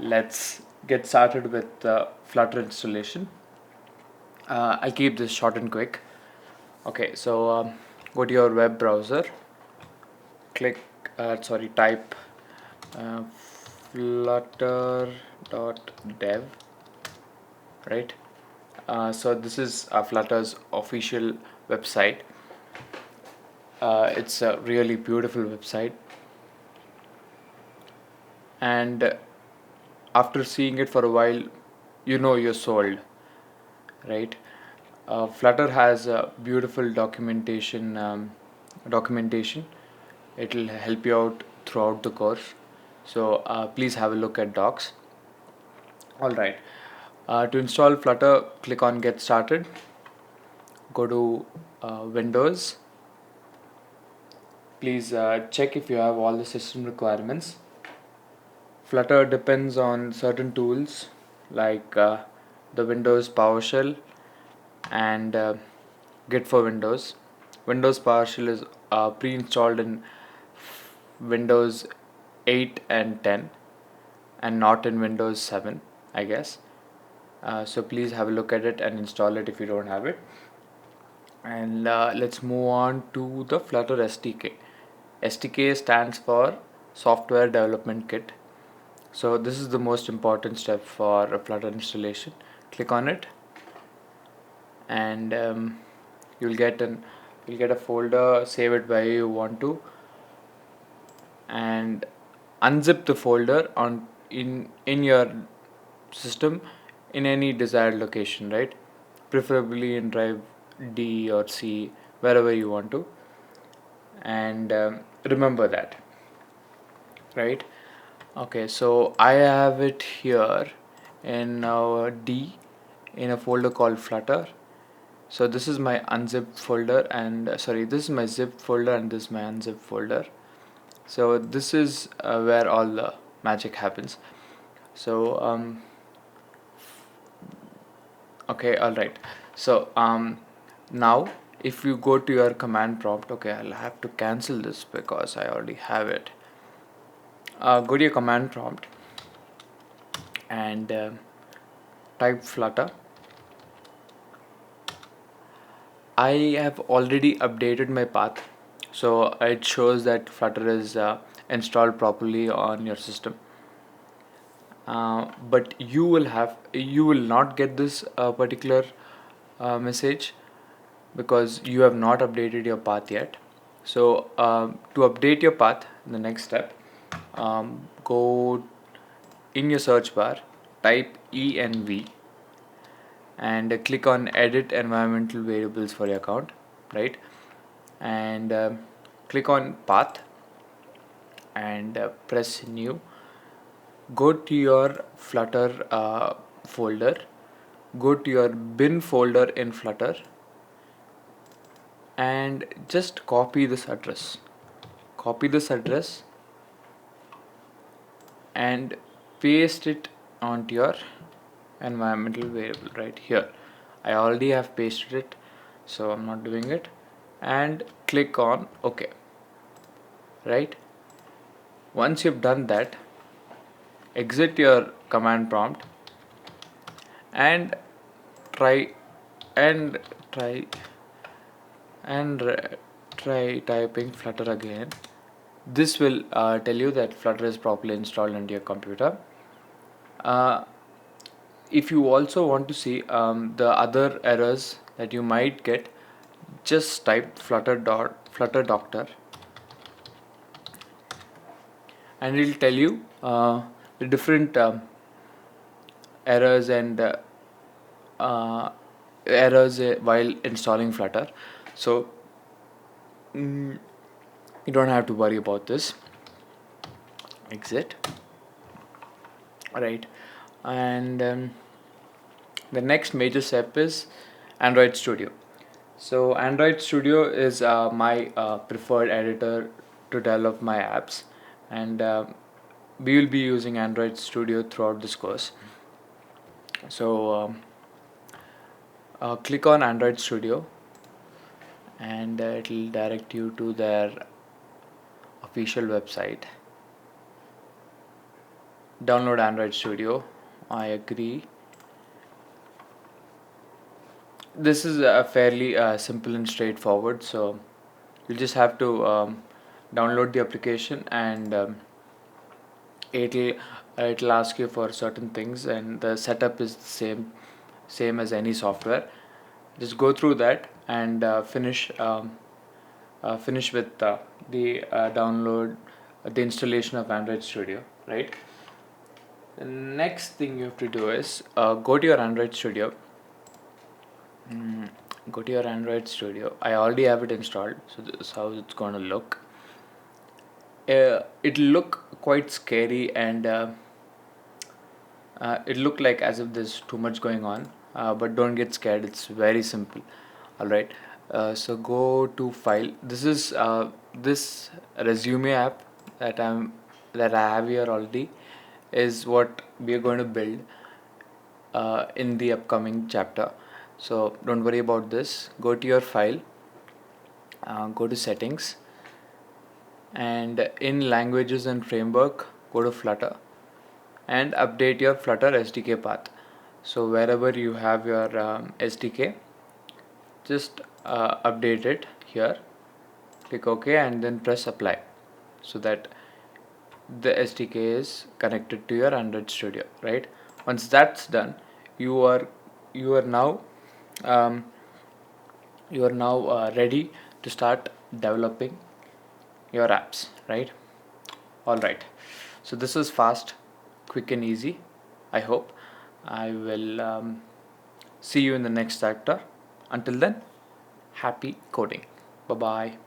let's get started with the Flutter installation. I'll keep this short and quick. Okay, so go to your web browser, type uh, flutter.dev, right? So this is Flutter's official website. It's a really beautiful website, and after seeing it for a while, you know you're sold, right? Flutter has a beautiful documentation. It'll help you out throughout the course. So please have a look at docs. All right. To install Flutter, click on Get Started. Go to Windows. Please check if you have all the system requirements. Flutter depends on certain tools like the Windows PowerShell and Git for Windows. Windows PowerShell is pre-installed in Windows 8 and 10 and not in Windows 7, I guess. So please have a look at it and install it if you don't have it. And let's move on to the Flutter SDK. SDK stands for Software Development Kit. So this is the most important step for a Flutter installation. Click on it, and you'll get a folder. Save it where you want to, and unzip the folder in your system in any desired location, right? Preferably in drive D or C, wherever you want to, and remember that, right? Okay, so I have it here in D in a folder called Flutter. So this is my unzipped folder, and this is my zipped folder, and this is my unzipped folder. So this is where all the magic happens. So okay, all right. So now if you go to your command prompt, okay, I'll have to cancel this because I already have it. Go to your command prompt and type Flutter. I have already updated my path, so it shows that Flutter is installed properly on your system. But you will not get this particular message because you have not updated your path yet. So to update your path, the next step, go in your search bar, type env and click on edit environmental variables for your account, right? And click on path and press new. Go to your Flutter folder, go to your bin folder in Flutter and just copy this address and paste it onto your environmental variable right here. I already have pasted it, so I'm not doing it, and click on OK, right? Once you've done that, exit your command prompt and try and try and try typing Flutter again. This will tell you that Flutter is properly installed into your computer. If you also want to see the other errors that you might get, just type flutter doctor and it will tell you the different errors and errors while installing Flutter. So you don't have to worry about this. Exit, right? And the next major step is Android Studio. So Android Studio is my preferred editor to develop my apps, and we will be using Android Studio throughout this course. So click on Android Studio and it will direct you to their official website. download Android Studio. I agree. This is fairly simple and straightforward, so you just have to download the application, and it'll it'll ask you for certain things, and the setup is the same as any software. Just go through that and finish with the download the installation of Android Studio, right? The next thing you have to do is go to your Android Studio. Mm, Go to your Android Studio. I already have it installed, so this is how it's going to look. It'll look quite scary, and it look like as if there's too much going on, but don't get scared. It's very simple. All right. So go to file. This is this resume app that I have here already is what we are going to build in the upcoming chapter. So don't worry about this. Go to your file. Go to settings, and in languages and framework, go to Flutter and update your Flutter SDK path. So wherever you have your SDK, just update it here. Click OK and then press apply, so that the SDK is connected to your Android Studio, right? Once that's done, you are you are now um, ready to start developing your apps, right? All right. So this is fast, quick, and easy. I hope. I will see you in the next chapter. Until then, happy coding. Bye bye.